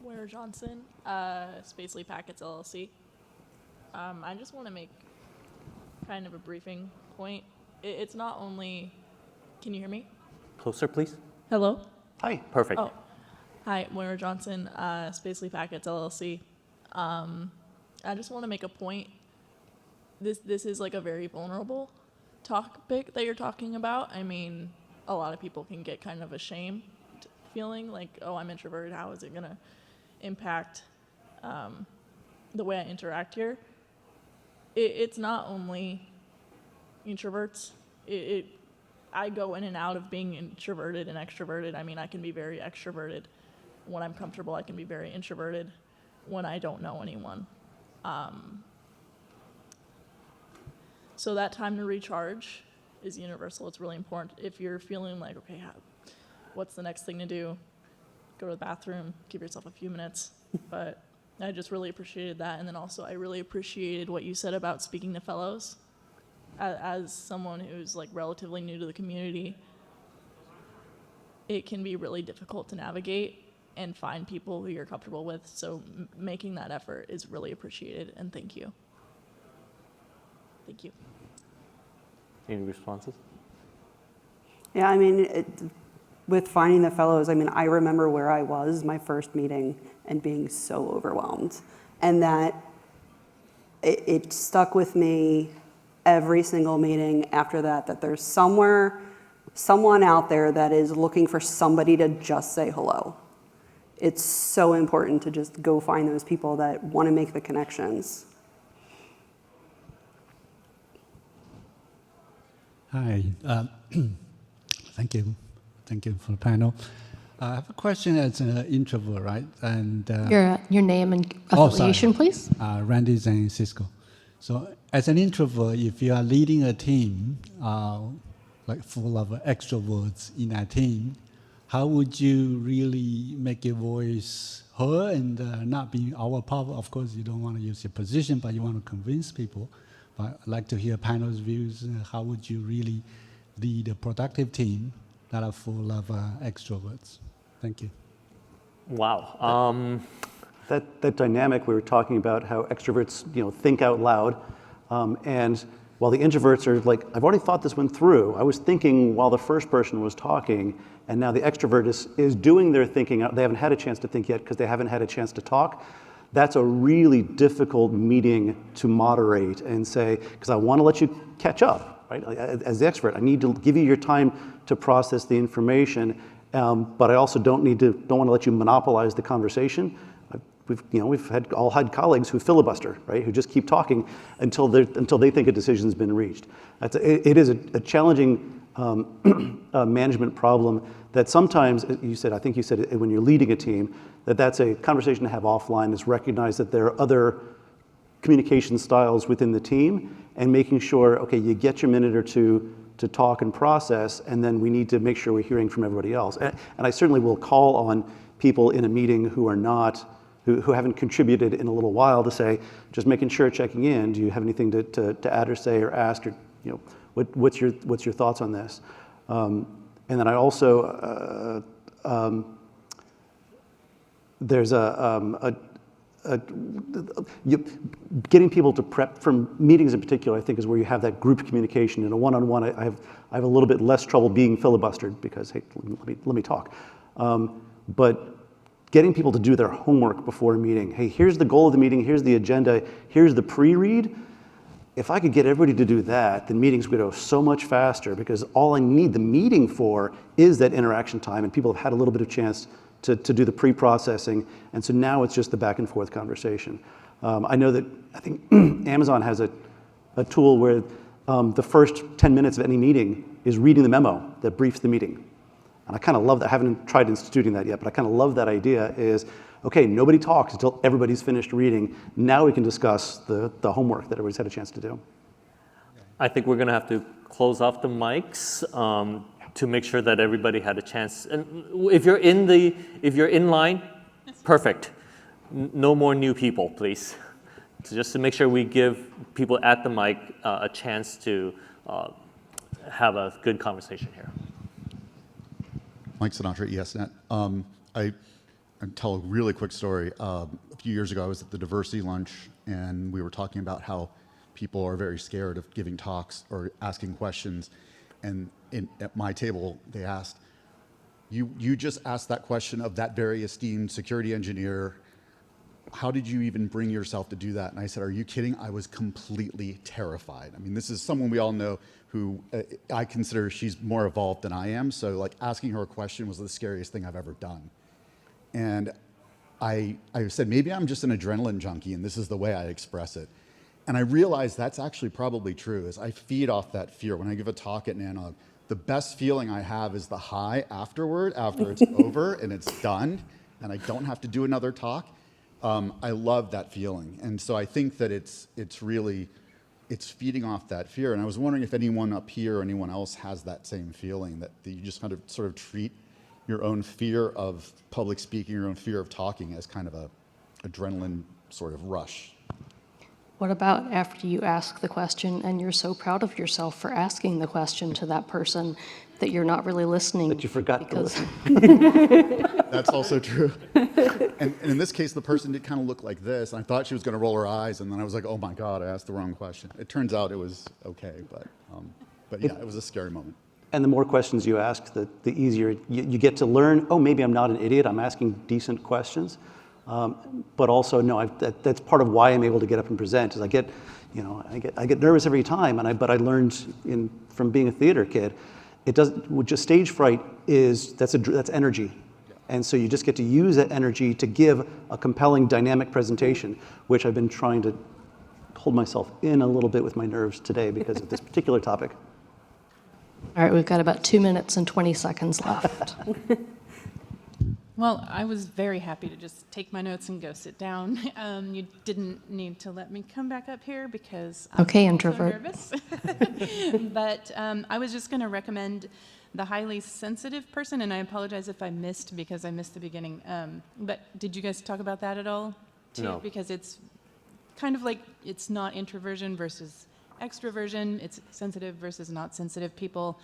Winter Johnson, Spacely Packets LLC. I just want to make kind of a briefing point. It's not only, can you hear me? Closer, please. Hello? Hi. Perfect. Oh, hi, Winter Johnson, Spacely Packets LLC. I just want to make a point. This is like a very vulnerable topic that you're talking about. I mean, a lot of people can get kind of ashamed feeling like, oh, I'm introverted. How is it going to impact the way I interact here? It's not only introverts. I go in and out of being introverted and extroverted. I mean, I can be very extroverted when I'm comfortable. I can be very introverted when I don't know anyone. So that time to recharge is universal. It's really important. If you're feeling like, okay, what's the next thing to do? Go to the bathroom, give yourself a few minutes. But I just really appreciated that. And then also I really appreciated what you said about speaking to fellows. As someone who's like relatively new to the community, it can be really difficult to navigate and find people who you're comfortable with. So making that effort is really appreciated, and thank you. Thank you. Any responses? Yeah, I mean, with finding the fellows, I mean, I remember where I was my first meeting and being so overwhelmed. And that it stuck with me every single meeting after that, that there's someone out there that is looking for somebody to just say hello. It's so important to just go find those people that want to make the connections. Hi, thank you for the panel. I have a question as an introvert, right? And Your name and affiliation, please. Randy Zhang, Cisco. So as an introvert, if you are leading a team, like full of extroverts in that team, how would you really make your voice heard and not be overpowered? Of course, you don't want to use your position, but you want to convince people. But I'd like to hear panel's views. How would you really lead a productive team that are full of extroverts? Thank you. Wow. That dynamic we were talking about, how extroverts, think out loud, and while the introverts are like, I've already thought this one through. I was thinking while the first person was talking, and now the extrovert is doing their thinking out. They haven't had a chance to think yet because they haven't had a chance to talk. That's a really difficult meeting to moderate and say, because I want to let you catch up, right? As the expert, I need to give you your time to process the information, but I also don't want to let you monopolize the conversation. We've all had colleagues who filibuster, right? Who just keep talking until they think a decision's been reached. It is a challenging management problem that sometimes I think you said when you're leading a team, that's a conversation to have offline. Is recognize that there are other communication styles within the team, and making sure, okay, you get your minute or two to talk and process, and then we need to make sure we're hearing from everybody else. And I certainly will call on people in a meeting who haven't contributed in a little while to say, just making sure, checking in, do you have anything to add or say or ask, or what's your thoughts on this? And then I also there's getting people to prep from meetings in particular, I think, is where you have that group communication. In a one-on-one, I have a little bit less trouble being filibustered because, hey, let me talk. But getting people to do their homework before a meeting. Hey, here's the goal of the meeting, here's the agenda, here's the pre-read. If I could get everybody to do that, the meetings would go so much faster, because all I need the meeting for is that interaction time, and people have had a little bit of chance to do the pre-processing, and so now it's just the back and forth conversation. I know that, I think Amazon has a tool where the first 10 minutes of any meeting is reading the memo that briefs the meeting. And I kind of love that. I haven't tried instituting that yet, but I kind of love that idea is, okay, nobody talks until everybody's finished reading. Now we can discuss the homework that everybody's had a chance to do. I think we're going to have to close off the mics to make sure that everybody had a chance. And if you're in line, perfect. No more new people, please. So just to make sure we give people at the mic a chance to have a good conversation here. Mike Sinatra, ESNet. I'll tell a really quick story. A few years ago, I was at the diversity lunch, and we were talking about how people are very scared of giving talks or asking questions. And at my table, they asked, you just asked that question of that very esteemed security engineer. How did you even bring yourself to do that? And I said, are you kidding? I was completely terrified. I mean, this is someone we all know who I consider she's more evolved than I am. So like asking her a question was the scariest thing I've ever done. And I said, maybe I'm just an adrenaline junkie and this is the way I express it. And I realized that's actually probably true, is I feed off that fear. When I give a talk at NANOG, the best feeling I have is the high afterward, after it's over and it's done, and I don't have to do another talk. I love that feeling. And so I think that it's feeding off that fear. And I was wondering if anyone up here or anyone else has that same feeling, that you just kind of sort of treat your own fear of public speaking, your own fear of talking as kind of a adrenaline sort of rush. What about after you ask the question and you're so proud of yourself for asking the question to that person that you're not really listening? That you forgot to listen. That's also true. And in this case, the person did kind of look like this. And I thought she was going to roll her eyes, and then I was like, oh my God, I asked the wrong question. It turns out it was okay, but yeah, it was a scary moment. And the more questions you ask, the easier you get to learn, oh, maybe I'm not an idiot, I'm asking decent questions. But also, no, that's part of why I'm able to get up and present, is I get nervous every time, but I learned from being a theater kid, just stage fright that's energy. Yeah. And so you just get to use that energy to give a compelling, dynamic presentation, which I've been trying to hold myself in a little bit with my nerves today because of this particular topic. All right, we've got about 2 minutes and 20 seconds left. Well, I was very happy to just take my notes and go sit down. You didn't need to let me come back up here because I'm okay, so introvert. nervous. But I was just going to recommend the highly sensitive person, and I apologize if I missed because I missed the beginning. But did you guys talk about that at all, too? No. Because it's kind of like it's not introversion versus extroversion. It's sensitive versus not sensitive people.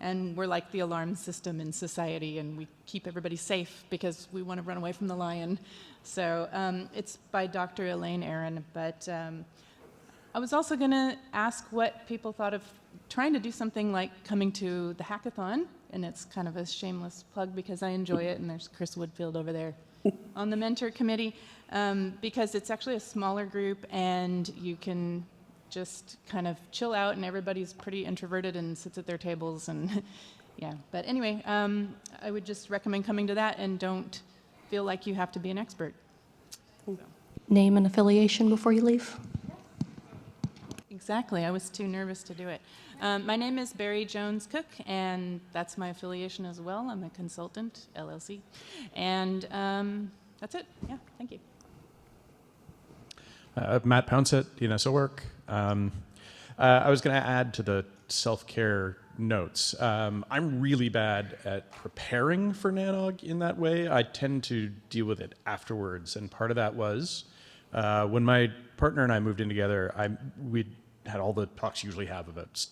And we're like the alarm system in society, and we keep everybody safe because we want to run away from the lion. So it's by Dr. Elaine Aron. But I was also going to ask what people thought of trying to do something like coming to the hackathon. And it's kind of a shameless plug because I enjoy it, and there's Chris Woodfield over there on the mentor committee, because it's actually a smaller group, and you can just kind of chill out, and everybody's pretty introverted and sits at their tables, and yeah. But anyway, I would just recommend coming to that, and don't feel like you have to be an expert. So. Name and affiliation before you leave. Exactly, I was too nervous to do it. My name is Barry Jones Cook, and that's my affiliation as well. I'm a consultant, LLC, and that's it. Yeah, thank you. Matt Pouncett, DNSO work. I was going to add to the self-care notes. I'm really bad at preparing for NANOG in that way. I tend to deal with it afterwards, and part of that was when my partner and I moved in together. We had all the talks you usually have about,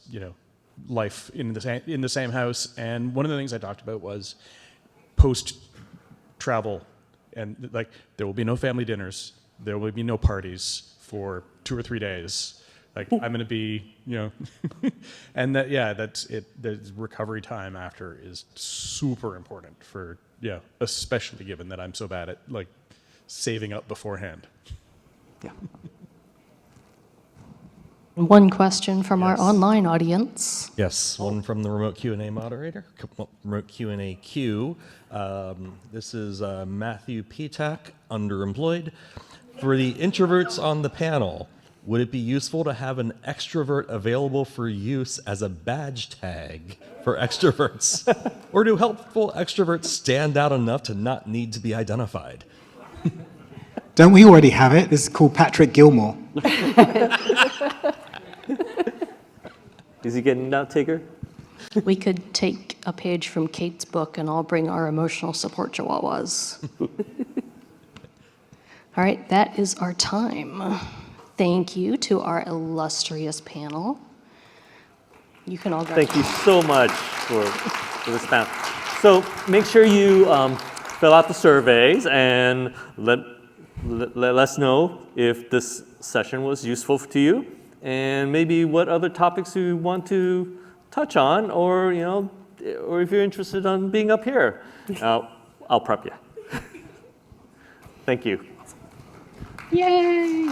life in the same house, and one of the things I talked about was post-travel, and like there will be no family dinners, there will be no parties for 2 or 3 days. Like I'm going to be, and that's it. The recovery time after is super important for, especially given that I'm so bad at like saving up beforehand. Yeah. One question from our Yes. online audience. Yes, one from the remote Q&A moderator, remote Q&A queue. This is Matthew Petak, underemployed. For the introverts on the panel, would it be useful to have an extrovert available for use as a badge tag for extroverts? Or do helpful extroverts stand out enough to not need to be identified? Don't we already have it? This is called Patrick Gilmore. Is he getting out, Tigger? We could take a page from Kate's book and I'll bring our emotional support chihuahuas. All right, that is our time. Thank you to our illustrious panel. You can all go. Thank you so much for this panel. So make sure you fill out the surveys and let us know if this session was useful to you, and maybe what other topics you want to touch on, or or if you're interested in being up here. I'll prep you. Thank you. Yay!